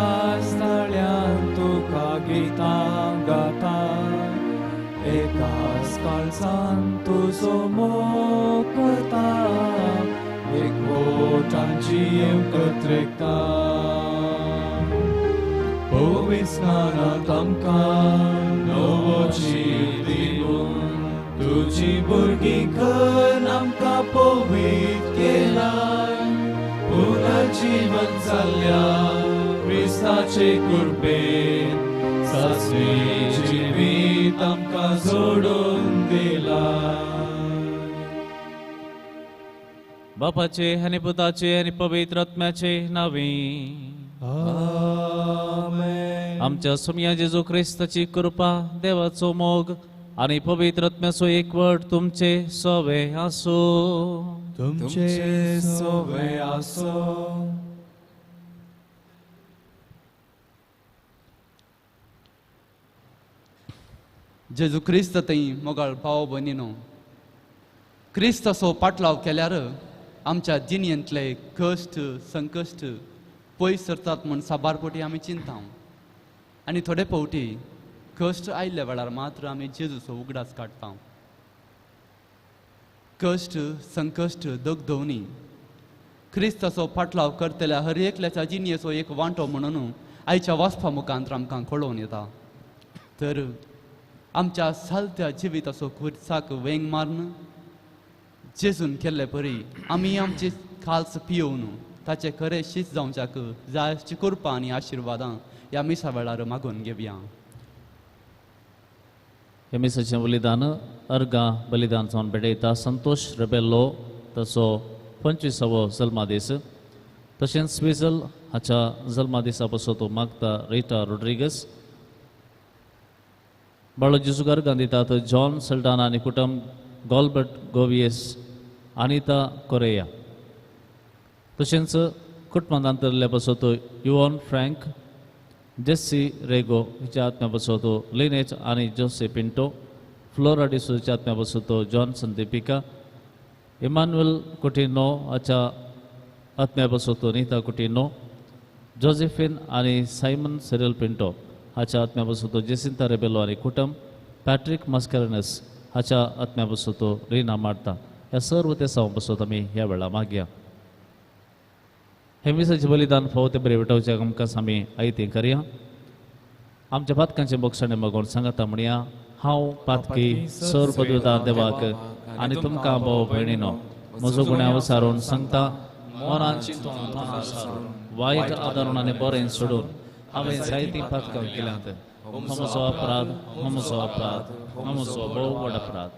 एकाच तळ्यात तुका गितां गाता एकाच काळजांत तुजो मोग करता एक बोटांची एकत्रिकता पवित्र स्नानांत आमकां नवो जीव दिवून तुजी भुरगीं कर आमकां पवित्र केलाय पुनर्जीवन जाल्ल्या क्रिस्ताचे कृपेन सासवी जिवीत आमकां जोडून दिलाय बापाचे आनी पुताचे आनी पवित्र आत्म्याचे नावे आमेन आमच्या सुमया जेजू ख्रिस्ताची कृपा देवाचो मोग आनी पवित्र आत्म्याचो एकवट तुमचे सवे आसो तुमचे सोवे आसो जेजू क्रिस्त थंय मोगाळ भाव भयणीनो क्रिस्त असो पाटलाव केल्यार आमच्या जिणेंतले कश्ट संकश्ट पयस सरतात म्हूण साबारपोटी आमी चिंता आनी थोडे फावटी कश्ट आयिल्ल्या वेळार मात्र आमी जेजूचो उगडास काडटा कश्ट संकश्ट दोगदोवनी क्रिस्त असो पाटलाव करतल्या हर एकल्याच्या जिणेचो एक वांटो म्हणून आयच्या वाचपा मुखांतर आमकां कळोवन येता तर आमच्या सालत्या जिविताचो खुर्साक वेंग मारून जेजून केल्ले परी आमी आमचे खाल्स पियोवन ताचे खरें शीत जावच्याक जाय अशी कृपा आनी आशिर्वादां ह्या मिसा वेळार मागून घेवया हे मिसाचें बलिदान अर्गा बलिदान जावन भेटयता संतोष रेबेल्लो ताचो 25वो जल्मा दीस तशेंच स्विझल हाच्या जल्मा दिसा पासून तो मागता रिटा रोड्रिगस बाळो जेजुगार गांदितात जॉन सल्टाना आनी कुटुंब गॉल्बर्ट गोवियस अनिता कोरेया तशेंच कुटुंबांतरले पासून तो युवन फ्रँक जेस्सी रेगो हिच्या आत्म्या पासून तो लिनेज आनी जोसे पिंटो फ्लोरा डिसोच्या आत्म्या पासून तो जॉन्सन दीपिका इमानुएल कुटिनो हाच्या आत्म्या पासून तो नीता कुटिनो जोझेफिन आनी सायमन सिरिल पिंटो हाच्या आत्म्या पासून तो जेसिंता रेबेलो आनी कुटुंब पॅट्रिक मस्करनस हाच्या आत्म्या पासून तो रिना मार्ता ह्या सर्व ते सावन पासून आमी ह्या वेळा मागया हे मिसाचें बलिदान फावो ते बरें भेटोवचें आमकां आमी आयतें करया आमच्या पातकांचे मोक्षाणें मागून सांगता म्हणया हांव पातकी सर पदवेदार देवाक आनी तुमकां भाव भयणीनो म्हजो गुन्यांव सारून सांगता मनान चिंतून सारून वायट आदारून आनी बरें सोडून हांवें जायतीं पातकां केल्यांत हो म्हजो अपराध हो म्हजो अपराध हो म्हजो भोव व्हड अपराध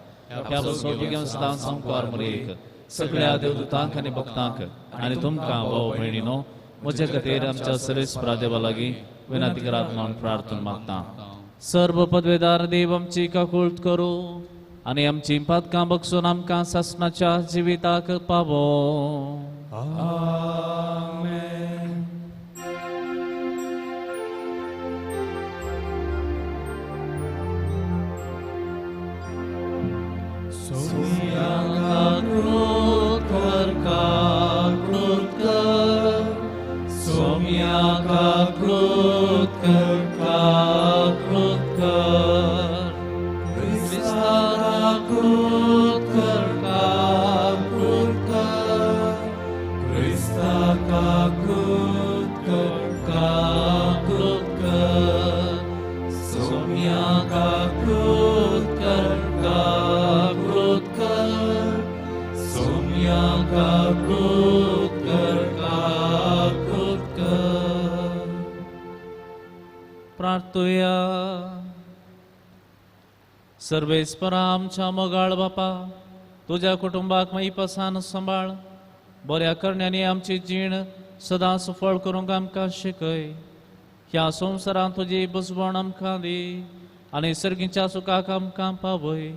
ह्या बसो तुगे सदां संकार मरेक सगळ्या देवदूतांक आनी भक्तांक आनी तुमकां भाव भयणीनो म्हजे खातीर आमच्या सरेस्परा देवा लागीं विनंती करात म्हणून प्रार्थना मागता सर्व पदवेदार देव आमची काकूळट करूं आनी आमची पातकां बगसून आमकां सासणाच्या जिविताक पावो आमेन प्रार्थुया सर्वेस्परा आमच्या मोगाळ बापा तुझ्या कुटुंबाक माई पसान सांबाळ बऱ्या करण्यानी आमची जीण सदां सफळ करूंक आमकां शिकय ह्या संवसारांत तुजी बुजवण आमकां दी आनी सर्गीच्या सुखाक आमकां पावय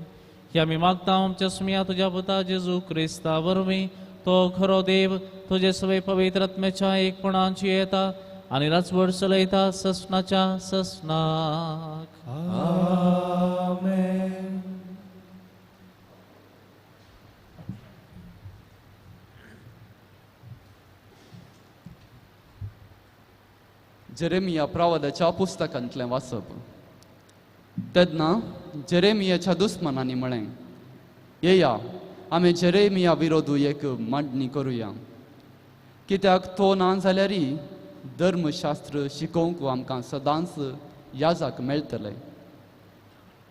ह्या आमी मागता आमच्या सुमया तुज्या पुता जेजू क्रिस्ता वरवीं तो खरो देव तुजे सवे पवित्र आत्म्याच्या एकपणाची येता आनी राजवट चलयता ससनाच्या ससनाक आमेन जेरेमिया प्रवादाच्या पुस्तकांतलें वाचप. तेन्ना जेरेमियाच्या दुस्मनांनी म्हळें, येया आमी जेरेमिया विरोधू एक मांडणी करुया, कित्याक तो ना जाल्यारय धर्मशास्त्र शिकोवंक आमकां सदांच याजाक मेळटलें.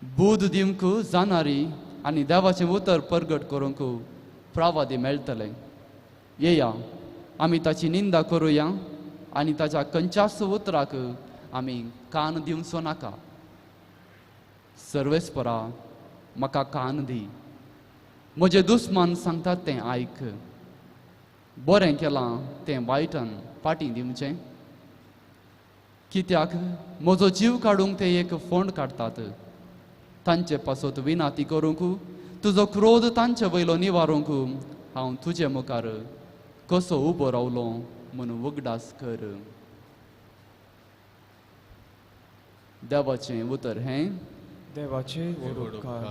बूद दिवंक जाणारी आनी देवाचें उतर परगट करूंक प्रवादी मेळटले. येया आमी ताची निंदा करुया आनी ताच्या खंयच्याच उतराक आमी कान दिवचो नाका. सर्वेस्परा, म्हाका कान दी, म्हजे दुस्मान सांगतात तें आयक. बरें केलां तें वायटान फाटीं दिवचें, कित्याक म्हजो जीव काडूंक ते एक फोंड काडटात. तांचे पासत विनाती करूंक, तुजो क्रोध तांचे वयलो निवारूंक हांव तुजे मुखार कसो उबो रावलो म्हूण उगडास कर. देवाचें उतर हें, देवाचे वडोवकार.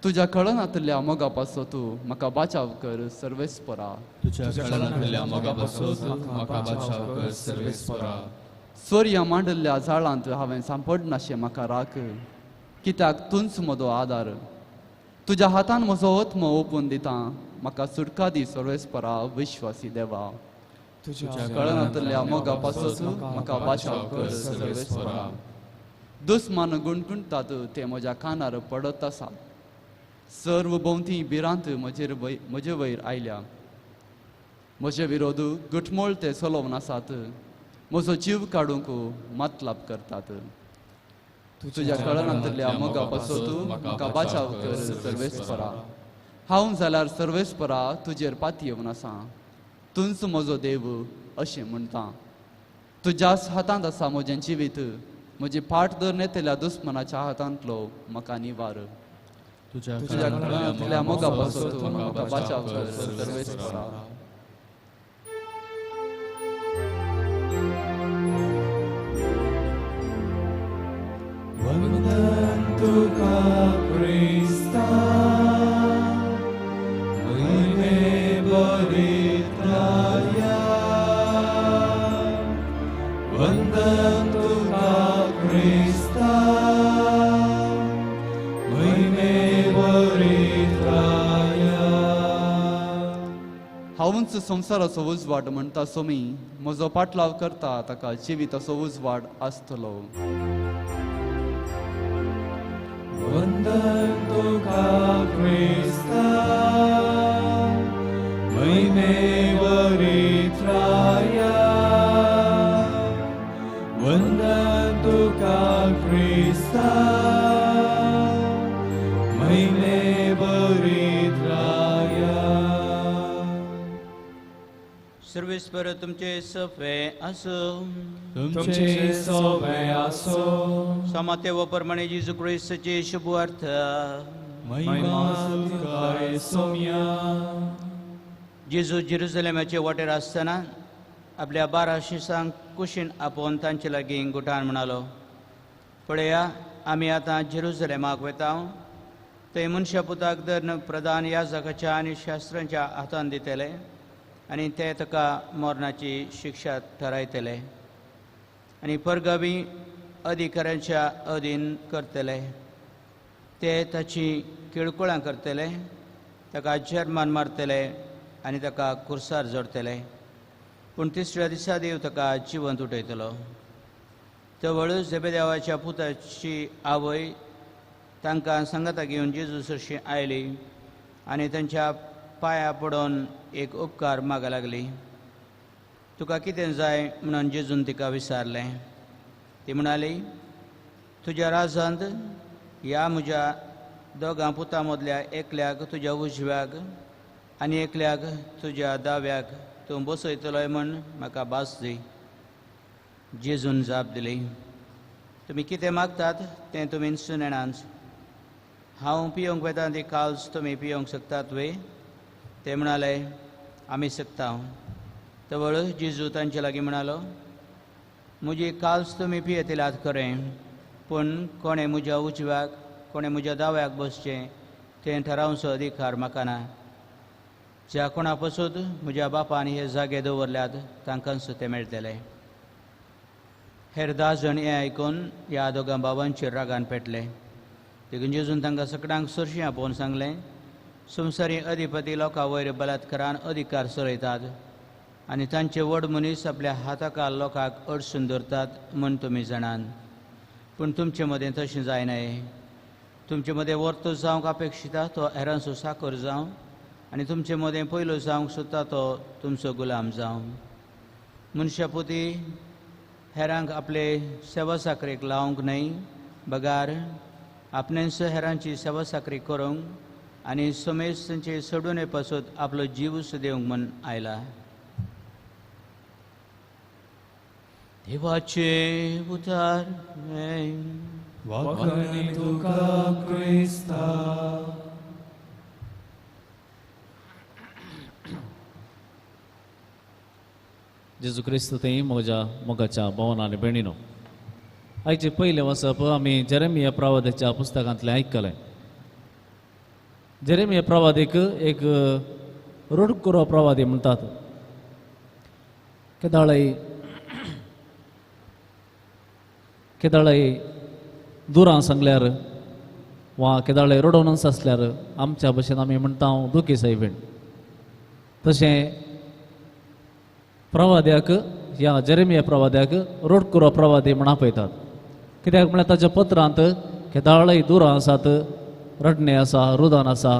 तुज्या कळनातल्या मोगा पासत म्हाका बाचाव कर सर्वेस्परा. तुज्या कळनातल्या मोगा पासत म्हाका बाचाव कर सर्वेस्परा. सोर्या मांडल्या झाडांत हांवें सांपडनाशें म्हाका राख, कित्याक तुंच म्हजो आदार. तुज्या हातान म्हजो ओत्मो ओपून दितां, म्हाका सुटका दी सर्वेस्परा विश्वासी देवा. तुज्या कळनातल्या मोगा पासत म्हाका बाचाव कर सर्वेस्परा. दुस्मान गुणगुणटात ते म्हज्या कानार पडत आसा. सर्व भोंवती भिरांत म्हजे वयर आयल्या. म्हजे विरोध गुटमोळ ते चलोवन आसात. म्हजो जीव काडूंक मतलाब करतात. तुज्या कळनातल्या मोगा पासत म्हाका बाचाव कर सर्वेस्परा. हांव जाल्यार सर्वेस्परा तुजेर पाती येवन आसा. तुंच म्हजो देव अशें म्हणटा. तुज्याच हातांत आसा म्हजें जिवीत. म्हजी फाट धर नेतेल्या दुस्मनाच्या हातांतलो म्हाका निवार. तुज्या कळनातल्या मोगा पासत म्हाका बाचाव कर सर्वेस्परा. वंदन तुका क्रिस्ता, महिमे बरीत्राया. वंदन तुका क्रिस्ता, महिमे बरीत्राया. हांवूच संवसाराचो उजवाड म्हणटा सोमी, म्हजो पाटलाव करता ताका जिविताचो उजवाड आसतलो. वंदन तुका क्रिस्ता, महिमे बरीत्राया. वंदन तुका क्रिस्ता, महिमे बरीत्राया. सर्वेस्पर तुमचे सफे असो. तुमचे सोबे आसो. समाते व प्रमाणे जेजू ख्रिस्ताचे शुभ अर्थ. महिमा तुका सोम्या. जेजू जेरुसलेमाचे वाटेर आसतना आपल्या 12 शिसांक कुशीन आपोवन तांचे लागीं गुठान म्हणालो, पळया आमी आतां जेरुसलेमाक वेता. थंय मनशा पुताक धरून प्रधान याजकाच्या आनी शास्त्रांच्या हातान दितले आनी ते ताका मरणाची शिक्षा थारायतले आनी परगावी अधिकाऱ्यांच्या अधीन करतले. ते ताची किळकुळां करतले, ताका जर्मान मारतले आनी ताका कुर्सार जोडतले. पूण तिसऱ्या दिसा देव ताका जिवंत उठयतलो. जवळ झेबेदेवाच्या पुताची आवय तांकां सांगाता घेवन जेजू सरशी आयली आनी तांच्या पांयां पडोवन एक उपकार मागूंक लागली. तुका कितें जाय म्हणून जेजून तिका विचारलें. ती म्हणाली, तुज्या राजांत ह्या म्हज्या 2 पुतां मदल्या एकल्याक तुज्या उजव्याक आनी एकल्याक तुज्या दाव्याक तूं बसयतलोय म्हण म्हाका भास दी. जेजून जाप दिली, तुमी कितें मागतात तें तुमी सुनेणांच. हांव पियोंक वेता ती काल्स तुमी पियोंक शकतात वे? ते म्हणाले, आमी शकता. तवळ जेजू तांचे लागीं म्हणालो, म्हजी काल्स तुमी पियेतल्यात खरें, पूण कोणें म्हज्या उजव्याक कोणें म्हज्या दाव्याक बसचें तें थारावचो अधिकार म्हाका ना. ज्या कोणा पासून म्हज्या बापान हे जागे दवरल्यात तांकांच ते मेळटले. हेर 10 जण हें आयकून ह्या दोगां बाबांचेर रागान पेटले. देखून जेजून तांकां सगळ्यांक सरशी आपोवन सांगलें, संवसारी अधिपती लोकां वयर बलात्कारान अधिकार चलयतात आनी तांचे व्हड मनीस आपल्या हाताखाल लोकांक अडसून दवरतात म्हूण तुमी जाणात. पूण तुमचे मदें तशें जायनाये. तुमचे मदें वर्त जावंक अपेक्षिता तो हेरांचो साकर जावं आनी तुमचे मदें पयलो जावंक सोदता तो तुमचो गुलाम जावं. मनशापुती हेरांक आपले सेवा साकरेक लावंक न्हय, बगार आपणेच हेरांची सेवा साकरी करूंक आनी समेज तांचे सोडून पासून आपलो जीवच दिवंक म्हूण आयला. देवाचे उतार वखणी तुका क्रिस्ता. जेजू क्रिस्त तें म्हज्या मोगाच्या भावांनो आनी भयणीनो, आयचे पयले वचप आमी जेरेमिया प्रवादीच्या पुस्तकांतलें आयकलें. जेरेमिया प्रवादीक एक रुडकुरो प्रवादी म्हणटात. केदाळय दुरां सांगल्यार वा केदाळय रडोनच आसल्यार आमच्या भशेन आमी म्हणटा दुखी सायबीण. तशें प्रवाद्याक ह्या जेरेमिया प्रवाद्याक रोडकुरो प्रवादी म्हण आपयतात. कित्याक म्हळ्यार ताच्या पत्रांत केदाळय दुरां आसात, रडणे आसा, रुदान आसा.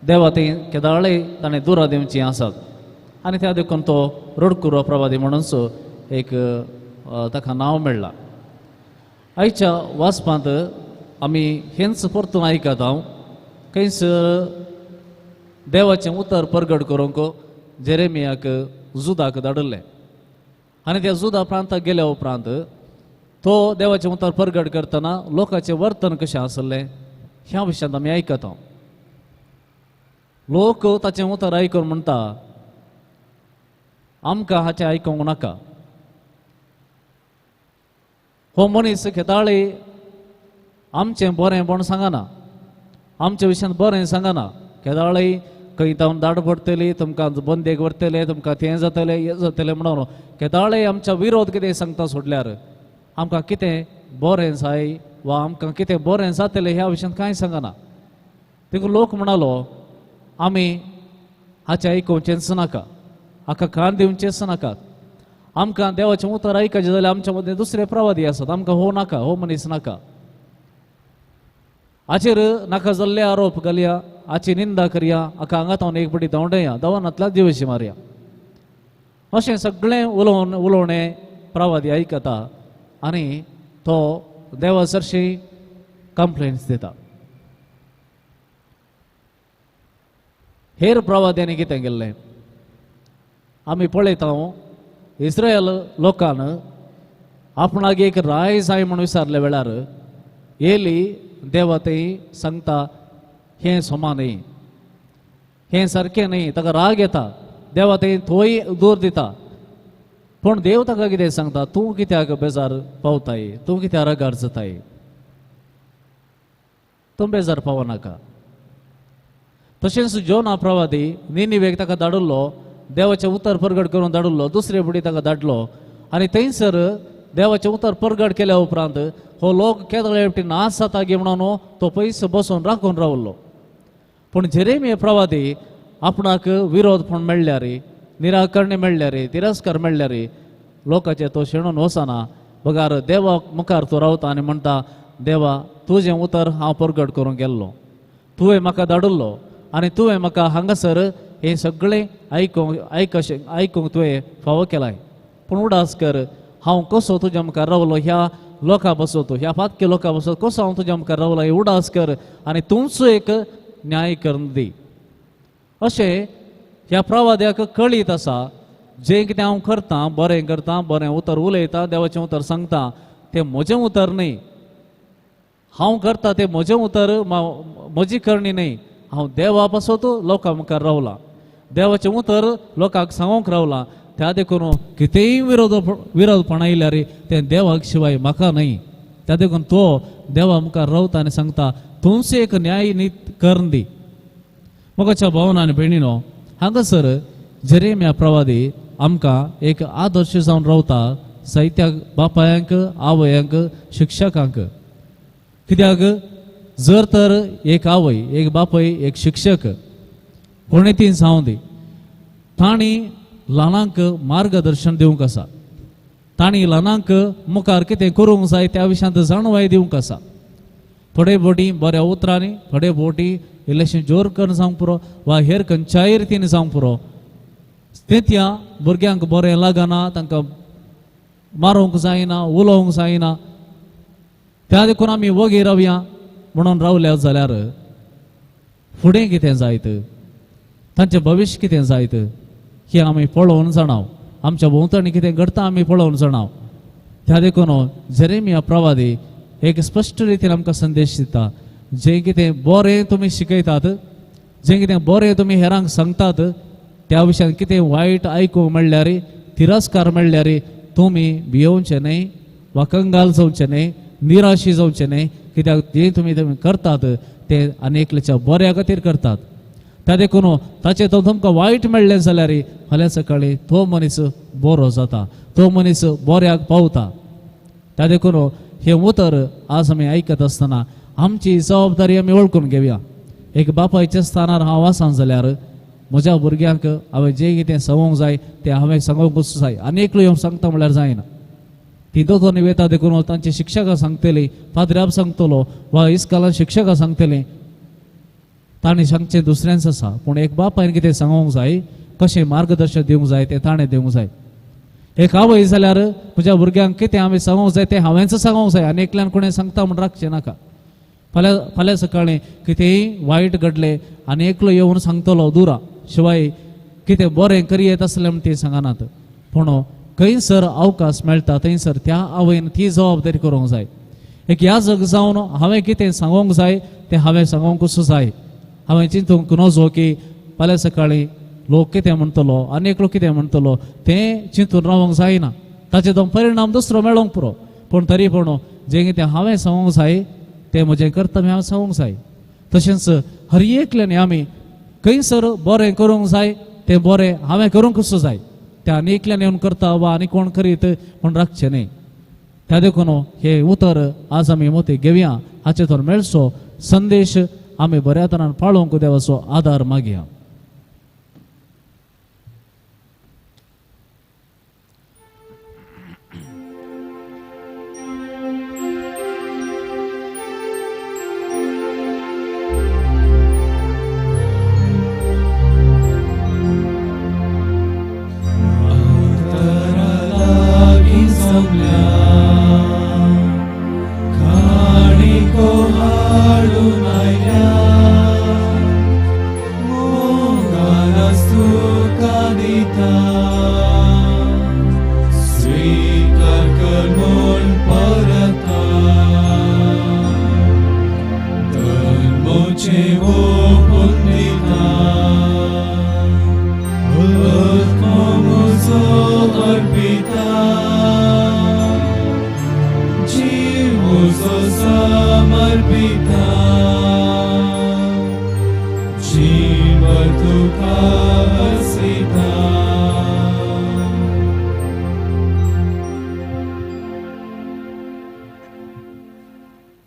देवा ती केदाळय ताणें दुरां दिवचीं आसात आनी त्या देखून तो रोडकुरो प्रवादी म्हणूनच एक ताका नांव मेळ्ळां. आयच्या वाचपांत आमी हेंच परतून आयकत हांव खंयच देवाचें उतर परगट करूंक जेरेमियाक जुदाक धाडलें आनी त्या जुदा प्रांताक गेल्या उपरांत तो देवाचें उतर परगट करतना लोकांचें वर्तन कशें आसलें ह्या विशयांत आमी आयकत हांव. लोक ताचें उतर आयकून म्हणटा आमकां हाचें आयकूंक नाका. हो मनीस केदाळी आमचें बरें म्हण सांगना, आमच्या विशयान बरें सांगना. केदाळी खंय तावन दाड पडटली, तुमकां बंदेक व्हरतले, तुमकां तें जातलें हें जातलें म्हणून केदाळी आमच्या विरोध कितें सांगता सोडल्यार आमकां कितें बरें जाय वा आमकां कितें बरें जातलें ह्या विशयान कांय सांगना. देखून लोक म्हणालो आमी हाचें आयकुचेंच नाका, हाका कान दिवचेंच नाकात. आमकां देवाचें उतर आयकचें जाल्यार आमच्या मदें दुसरे प्रवादी आसात, आमकां हो नाका, हो मनीस नाका. हाचेर नाका जाल्ले आरोप घालया, हाची निंदा करया, हाका हांगातावन एक बडी धांवडया, दवानांतल्यान दिवशी मारया. अशें सगळें उलोवणें प्रवादी आयकता आनी तो देवा सरशी कंप्लेंट्स दिता. हेर प्रवाद्यांनी कितें केल्लें आमी पळयता. इस्रायल लोकान आपणाक एक राय जाय म्हूण विचारले वेळार येली देवा ते सांगता हें समान न्ही, हें सारकें न्ही, ताका राग येता. देवा ते थंय दूर दिता. पूण देव ताका कितें सांगता, तूं कित्याक बेजार पावताय, तूं कित्याक रागार जाताय, तूं बेजार पावनाका. तशेंच जोना प्रवादी निनिवेक ताका धाडलो, देवाचें उतर परगट करून धाडलो, दुसरे बडी ताका धाडलो आनी थंयसर देवाचें उतर परगट केल्या उपरांत हो लोक केदाळे वटेन नाश जाता गे म्हणून तो पयस बसून राखून रावलो. पूण जेरेमिया प्रवादी आपणाक विरोध पूण मेळ्ळ्यार, निराकरणी मेळ्ळ्यार, तिरस्कार मेळ्ळ्यार लोकांचे तो शेणून वचना. बगार देवा मुखार तो रावता आनी म्हणटा देवा तुजें उतर हांव परगट करूंक गेल्लो, तुवें म्हाका धाडलो आनी तुवें म्हाका हांगासर हें सगळें आयकूंक तुवें फावो केलाय. पूण उडास कर, हांव कसो तुज्या मुखार रावलो, ह्या लोकां बसत, ह्या पातके लोकां बसत कसो हांव तुज्या मुखार रावलो हें उडास कर आनी तूंचो एक न्याय करून दी. अशें ह्या प्रवाद्याक कळीत आसा जें कितें हांव करतां, बरें करतां, बरें उतर उलयतां, देवाचें उतर सांगता तें म्हजें उतर न्ही, हांव करतां तें म्हजें उतर, म्हजी करणी न्ही. हांव देवा पासत लोकां मुखार रावलां, देवाचें उतर लोकांक सांगूंक रावलां. त्या देखून कितेंय विरोधपणां आयल्यार तें देवाक शिवाय म्हाका न्ही. त्या देखून तो देवा मुखार रावता आनी सांगता तूंच एक न्याय करून दी. मोगाच्या भावांनो आनी भयणीनो, हांगासर जेरेमिया प्रवादी आमकां एक आदर्श जावन रावता जायत्या बापायांक आवयांक शिक्षकांक कित्याक जर तर एक आवय एक बापय एक शिक्षक कोणे ती जावं दी ताणी ल्हानांक मार्गदर्शन दिवंक आसा ताणी ल्हानांक मुखार कितें करूंक जाय त्या विशयांत जाणवाय दिवंक आसा थोडे फावटी बऱ्या उतरांनी थोडे फावटी इल्लेशें जोर करून जावंक पुरो वा हेर खंयच्याय रितीन जावंक पुरो तें त्या भुरग्यांक बरें लागना तांकां मारूंक जायना उलोवंक जायना त्या देखून आमी वगे रावया म्हणून रावल्या जाल्यार फुडें कितें जायत तांचें भविश्य कितें जायत हें आमी पळोवन जाणाव आमच्या भोंवतणी कितें घडटा आमी पळोवन जाणाव त्या देखून जेरेमिया प्रवादी एक स्पश्ट रितीन आमकां संदेश दिता जें कितें बरें तुमी शिकयतात जें कितें बरें तुमी हेरांक सांगतात त्या विशयान कितें वायट आयकूंक मेळ्ळ्यार तिरस्कार मेळ्ळ्यार तुमी भियोवचें न्हय वा कंगाल जावचें न्हय निराशी जावचें न्हय कित्याक जें तुमी करतात तें आनीकल्याच्या बऱ्या खातीर करतात त्या देखून ताचें तो तुमकां वायट मेळ्ळें जाल्यार फाल्यां सकाळीं तो मनीस बरो जाता तो मनीस बऱ्याक पावता त्या देखून हें उतर आज आमी आयकत आसतना आमची जबाबदारी आमी वळखून घेवया एक बापायच्या स्थानार हांव आसां जाल्यार म्हज्या भुरग्यांक हांवें जें कितें सांगूंक जाय तें हांवें सांगूंकूच जाय आनीक हांव सांगता म्हळ्यार जायना ती दोतोर वेता देखून तांचे शिक्षकां सांगतली पाद्र्याब सांगतलो वा इस्कॉलान शिक्षकां सांगतली ताणें सांगचें दुसऱ्यांच आसा पूण एक बापायन कितें सांगूंक जाय कशें मार्गदर्शन दिवंक जाय तें ताणें दिवंक जाय एक आवय जाल्यार म्हज्या भुरग्यांक कितें हांवें सांगूंक जाय तें हांवेंच सांगूंक जाय आनी एकल्यान कोणें सांगता म्हण राखचें नाका फाल्यां सकाळीं कितेंय वायट घडलें आनी एकलो येवन सांगतलो दुरा शिवाय कितें बरें करी येत आसलें म्हण ती सांगनात पूण खंयसर अवकाश मेळटा थंयसर त्या आवयन ती जबाबदारी करूंक जाय एक ह्या जग जावन हांवें कितें सांगूंक जाय तें हांवें सांगूंकूच जाय हांवें चिंतूंक नजो की फाल्यां सकाळीं लोक कितें म्हणटलो आनी एकलो कितें म्हणटलो तें चिंतून रावंक जायना ताचे तो परिणाम दुसरो मेळोंक पुरो पूण तरी पूण जें कितें हांवें सांगूंक जाय तें म्हजें कर्तव्य हांवें सांगूंक जाय तशेंच हर एकल्यान आमी खंयसर बरें करूंक जाय तें बरें हांवें करूंकच जाय त्या आनी एकल्यान येवन करता वा आनी कोण करीत म्हण राखचें न्हय त्या देखून हें उतर आज आमी मोती घेवया हाचे तर मेळचो संदेश आमी बऱ्या तरान पाळोवंक देवाचो आदार मागया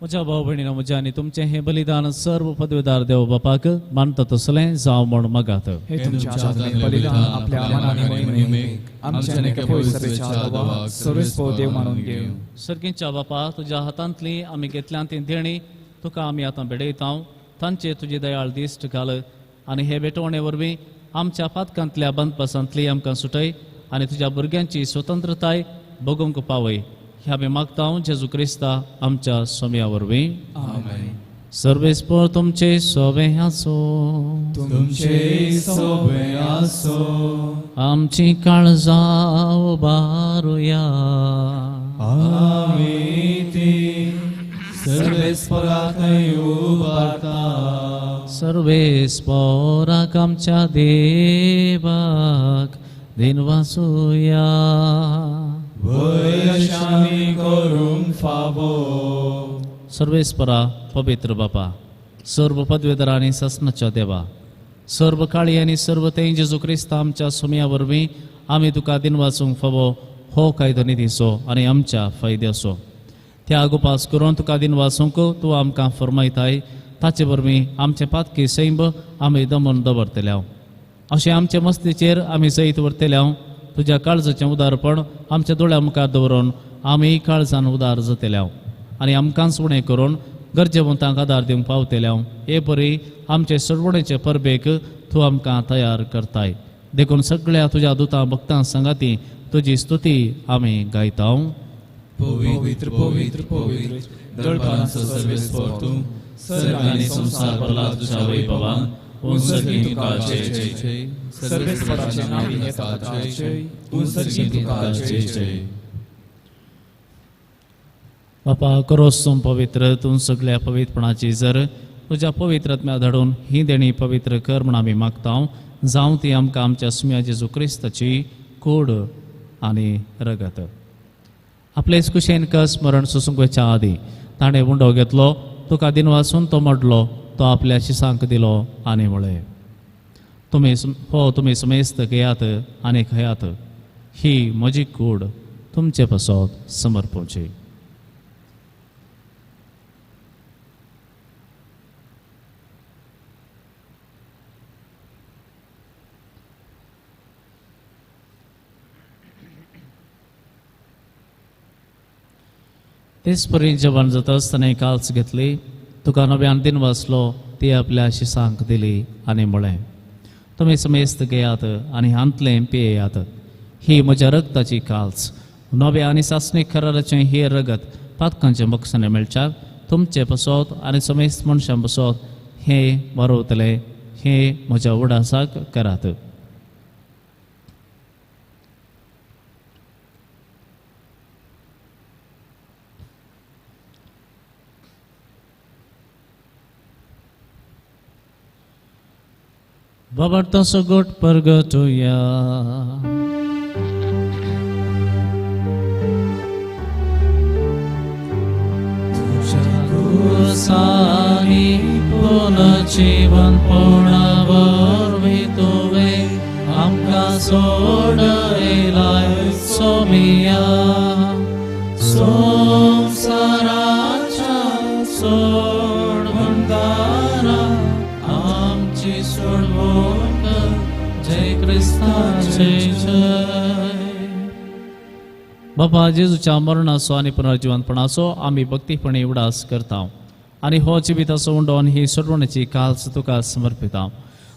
म्हज्या भाव भयणीनो म्हज्या आनी तुमचें हें बलिदान सर्व पदवीदार देव बापाक मानता तसलें जावं म्हण मागात हे तुमच्या आत्म्यातलें बलिदान आपल्या मनाने मोहिमेक आमच्या नेके पवित्रतेच्या देवाक सर्वेस्व देव मानून घेव सर्गीच्या बापा तुज्या हातांतली आमी घेतल्यान ती देणी तुका आमी आतां भेटयता तांचे तुजी दयाळ दिश्ट घाल आनी हे भेटवणे वरवीं आमच्या पातकांतल्या बंदपासांतली आमकां सुटय आनी तुज्या भुरग्यांची स्वतंत्रताय भोगूंक पावय ह्या आमी मागता जेजू क्रिस्ता आमच्या स्वाम्या वरवीं आमेन सर्वेस्पर तुमचे सोबे आसो तुमचे सोबे आसो आमची काळजां उबारुया आमी ती सर्वेस्पराकय उबारता सर्वेस्पराक आमच्या देवाक दिनवासुया वयशामी करूंक फावो सर्वेस्परा पवित्र बापा सर्व पदवीधर आनी सस्नाच्या देवा सर्व काळी आनी सर्व तें जेजू क्रिस्त आमच्या सुम्या वरवीं आमी तुका दिन वाचूंक फावो हो कायदो निधीचो आनी आमच्या फायद्याचो. त्या आगोपास करून तुका दिन वाचूंक तूं आमकां फरमायताय, ताचे वरवीं आमचे पातकी सैंब आमी दमून दवरतल्या. अशें आमचे मस्तीचेर आमी जैत व्हरतल्या. तुज्या काळजाचें उदारपण आमच्या दोळ्या मुखार दवरून आमी काळजान उदार जातल्या आनी आमकांच उणें करून गरजेवंतांक आदार दिवंक पावतल्या. हे परी आमचे सडवणेचे परबेक तूं आमकां तयार करताय. देखून सगळ्या तुज्या दुतां भक्तां संगाती तुजी स्तुती आमी गायता. पवित्र पवित्र पवित्र दळपारांचो सर्वेस्पर तूं, सर्ग आनी संसार भरला तुज्या वैभवान. उंसर्गी तुका जय जय जय, सर्वेस्पराचे नांव येता जय जय, उंसर्गी तुका जय जय. बापा करोसूम पवित्र तूं सगळ्या पवित्रपणाची जर तुज्या पवित्रत्म्या धाडून ही देणी पवित्र कर म्हूण आमी मागता. जावं ती आमकां आमच्या सुम्या जेजू क्रिस्ताची कूड आनी रगत. आपले कुशेन कस स्मरण सुसूंकच्या आदी ताणें उंडो घेतलो, तुका दिन वाचून तो मोडलो, तो आपल्या शिसांक दिलो आनी म्हळें, तुमी समेस्त घेयात आनी खयात, ही म्हजी कूड तुमचे पासत समर्पूची. तेच परी जेवण जाता आसतना काल्स घेतली, तुका नव्यान दिन वाचलो, ती आपल्या शिसांक दिली आनी म्हळें, तुमी समेस्त घेयात आनी हांतलें पियेयात, ही म्हज्या रगताची काल्स, नवे आनी सासणीक कराराचें हे रगत पातकांचे मोक्षाने मेळच्याक तुमचे पासत आनी समेस्त मनशां पासत हे वारोवतले, हे म्हज्या उडासाक करात. Babarta sugot pergatuya Sani puna jivan puna varvituve Amka soda elai somiya Somsaracha sod bandara Amchi sodvot Jai Krista Jai Jai. बाबा जेजूच्या मरणाचो आनी पुनर्जीवनपणाचो आमी भक्तीपणे उडास करता आनी हो जिविताचो उंडोवन ही सोडवण्याची काल्स तुका समर्पिता.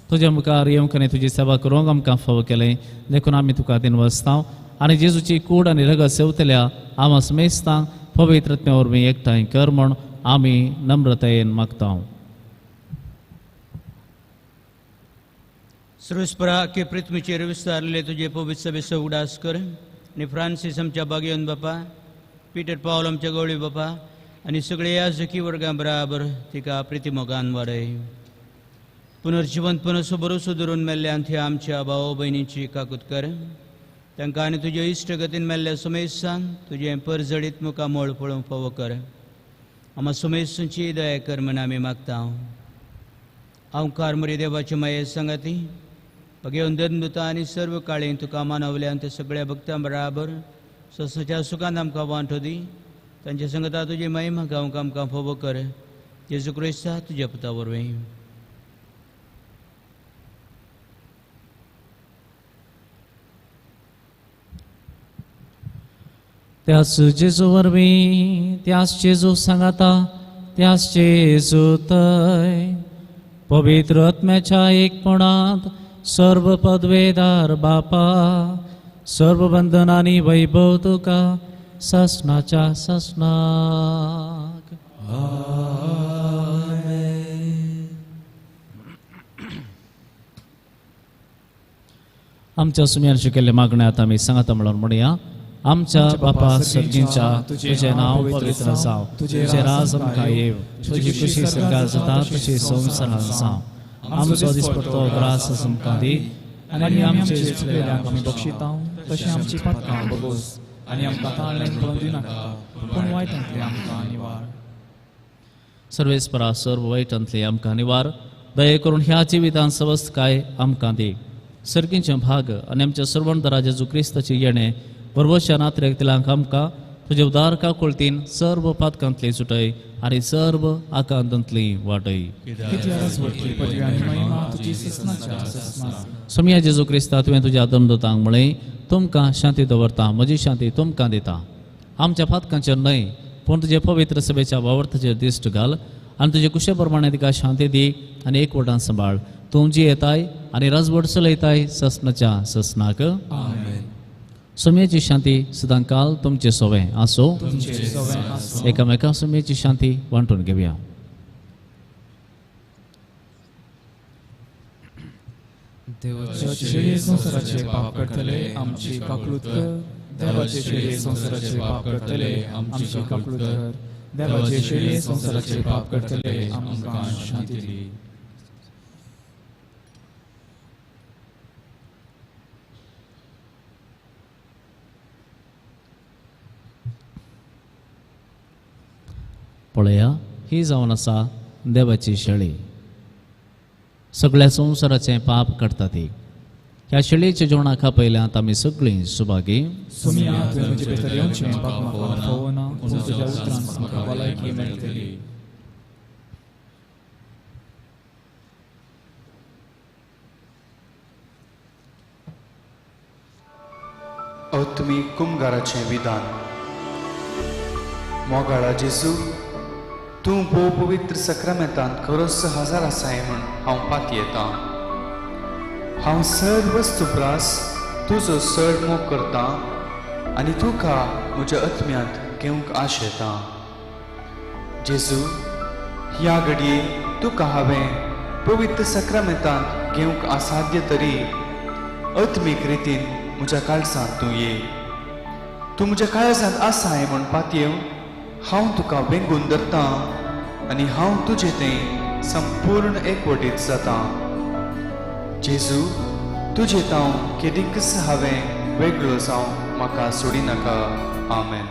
तुज्या मुखार येवंक आनी तुजी सेवा करूंक आमकां फाव केलें, देखून आमी तुका दिन वचता आनी जेजूची कूड आनी रगत सेवतल्या आमा समेस्तांक पवित्रत्म्या वरवीं एकठांय कर म्हूण आमी नम्रतायेन मागता. सर्वेस्परा के पृथ्वीचेर विस्तारले तुझे पवित्र सभेचो उडास कर आनी फ्रांसीस आमच्या बागेवन बापा, पिटर पावल आमच्या गवळी बापा आनी सगळे याजकी वर्गां बराबर तिका प्रितीमोगान वाडय. पुनर्जिवंतपण असो भरोसो धरून मेल्ल्यान थंय आमच्या भाव भयणींची काकूत कर. तांकां आनी तुज्या इश्ट गतीन मेल्ल्या समेस्तांक तुजें परजडीत मुखामोळ पळोवंक फावो कर. आमा समेस्तांची दया कर म्हूण आमी मागता. हांव कारमरी देवाची माये सांगाती भगेवन दनदुतां आनी सर्व काळी तुका मानवल्यान ते सगळ्या भक्तां बराबर ससाच्या सुखांत आमकां वांटो दी. तांच्या संगता तुजी महिमा गावंक आमकां फोव कर. जेजू क्रिस्ता तुज्या पुता वरवीं. त्याच जेजू वरवीं, त्याच जेजू सांगाता, त्याच जेजू थंय पवित्र आत्म्याच्या एकपणांत सर्व पदवेदार बापा, सर्व बंधनांनी वैभव तुका ससनाच्या ससनाक. आमच्या सुम्यार शिकयल्ले मागण्यात आमी सांगाता म्हणून म्हणया. आमच्या बापा सर्गींच्या तुझे नाव पवित्र जाव, तुझे राज आमकां येव, तुजी खुशी सगळ्या जाता तशी संवसारांत जावं. आमचो दिसपट्टो ग्रास आमकां दी आनी आमचे चुकलेल्यांक आमी बक्षिता तशें आमची पातकां बगोस आनी आमकां ताळ्यान पळोवन दिनाका, पूण वायटांतले आमकां निवार. सर्वेस्परा सर्व वायटांतले आमकां निवार. दये करून ह्या जिवितांत सवस्त काय आमकां दी. सर्गींचे भाग आनी आमच्या सर्वंतरा जेजू क्रिस्ताची येणे बरोबरच्या नात्रेकतल्यांक आमकां तुजे उदारका कुळतीन सर्व पातकांतली सुटय आनी सर्व आकांतांतली वाटय. सोम्या जेजू क्रिस्ता तुवें तुज्या धर्मदूतांक म्हळें तुमकां शांती दवरता, म्हजी शांती तुमकां दिता. आमच्या पातकांचेर न्हय पूण तुजे पवित्र सभेच्या वावरताचेर दिश्ट घाल आनी तुजे कुशे प्रमाणे तिका शांती दी आनी एकवटान सांबाळ. तुमची येताय आनी राजवट चलयताय ससनाच्या ससनाक. सोम्याची शांती सदां काल तुमचे सोवे आसो. एकामेका सोम्याची शांती वांटून घेवया. देवाचे शेळये संसाराचे पाप करतले आमची काकूळट कर. देवाचे शेळये संसाराचे पाप करतले आमची काकूळट कर. देवाचे शेळये संसाराचे पाप करतले आमकां शांती दी. पळया ही जावन आसा देवाची शेळी. सगळ्या संवसाराचें पाप करता ती. ह्या शेळयेच्या जेवणाक पयल्यात आमी सगळीं सुभागी. सोम्या तुवें म्हजे भितर येवचें म्हाका फोवना पूण तुज्या उतरांत म्हाका भलायकी मेळटली. तुमी कुमगाराचें विधान. मोगाळा जेजू, तूं भोव पवित्र सक्रामेंतांत खरोच हजर आसाय म्हूण हांव पाती येता. हांव सर वस्तुप्रास तुजो चड मोग करता आनी तुका म्हज्या आत्म्यांत घेवंक आश येता. जेजू, ह्या घडये तुका हांवें पवित्र सक्रामेंतांत घेवंक असाध्य तरी आत्मीक रितीन म्हज्या काळजांत तूं ये. तूं म्हज्या काळजांत आसाय म्हूण पातयेव हांव तुका वेंगून धरतां आनी हांव तुजें तें संपूर्ण एकवटीत जाता. जेजू, तुजें तांव केदींकच हांवें वेगळो जावं म्हाका सोडिनाका. आमेन.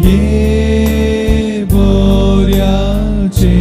ये बोऱ्याचे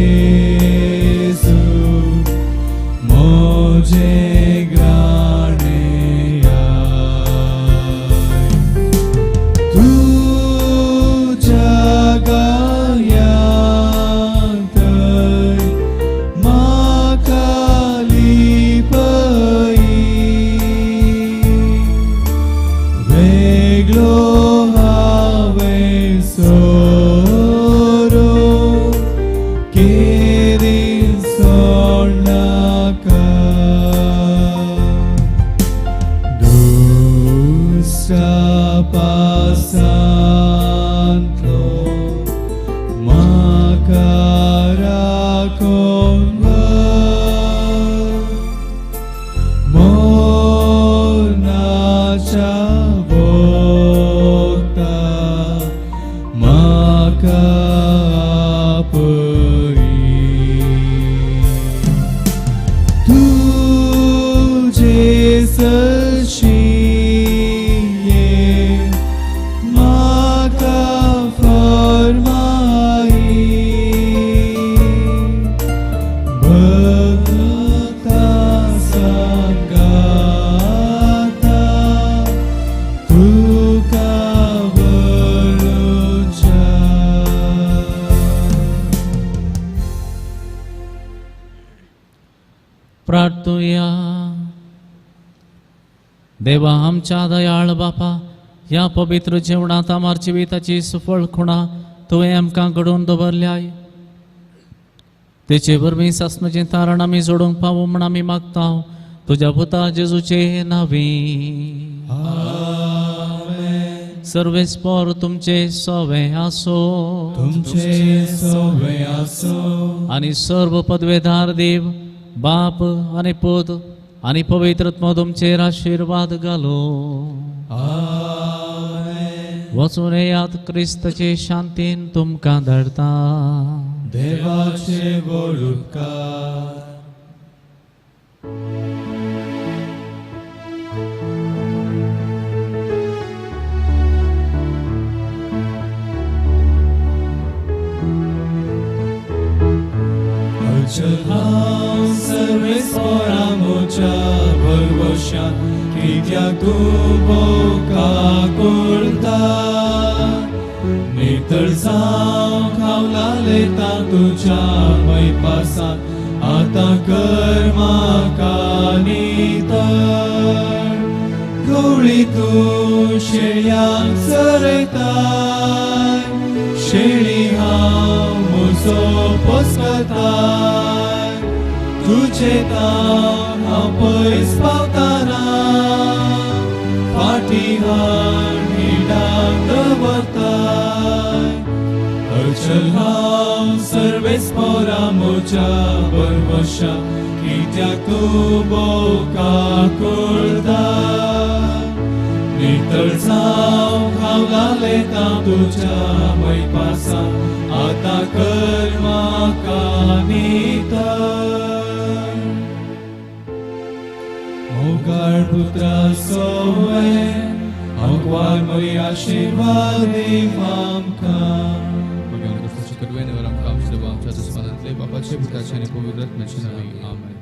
प्रार्थूया. देवा आमच्या दयाळ बापा, या पवित्र जेवणात आमच्या जिविताची सफळ खुणा तुवें आमकां घडोवन दवरल्याय. तेचे वरवीं सासणाचें तारण आमी जोडूंक पावूं म्हण आमी मागता तुज्या पुता जेजूचे नांवी. सर्वेस्पर तुमचे सवे आसो, तुमचे सवे आसो. आनी सर्व पदवेदार देव बाप आनी पुत आनी पवित्रत्व तुमचेर आशीर्वाद घालो. वचून येयात क्रिस्ताचे शांतीन तुमकां धाडटा. देवाचे गोड उपकार. हांव सर्वेस्पर आमच्या भरवशान कित्याक तूं भोवका करता. नितळ जावंक हांव लालयता तुज्या मैपासान आतां कर म्हाका नितळ. गवळी तूं शेळ्यांक चरयता, शेळी हांव म्हजो पोसता. तुजे तां हांव पयस पावतना फाटी हाड हिडाक दवरता. हरचल हांव सर्वेस्पर म्हज्या बरवशा कित्याक तूं भोवका करता. नितळ जावंक हांव लालयता तुज्या मैपासान आतां कर म्हाका नितळ. मोगाळ पुत्रा सोवे आंकवार मरी आशीर्वाद दीव आमकां. करवेन वर आमकां आमच्या दुस्मानांतले बापाचे पुताचे आनी पवित्र आत्म्याचे नांवान आमेन.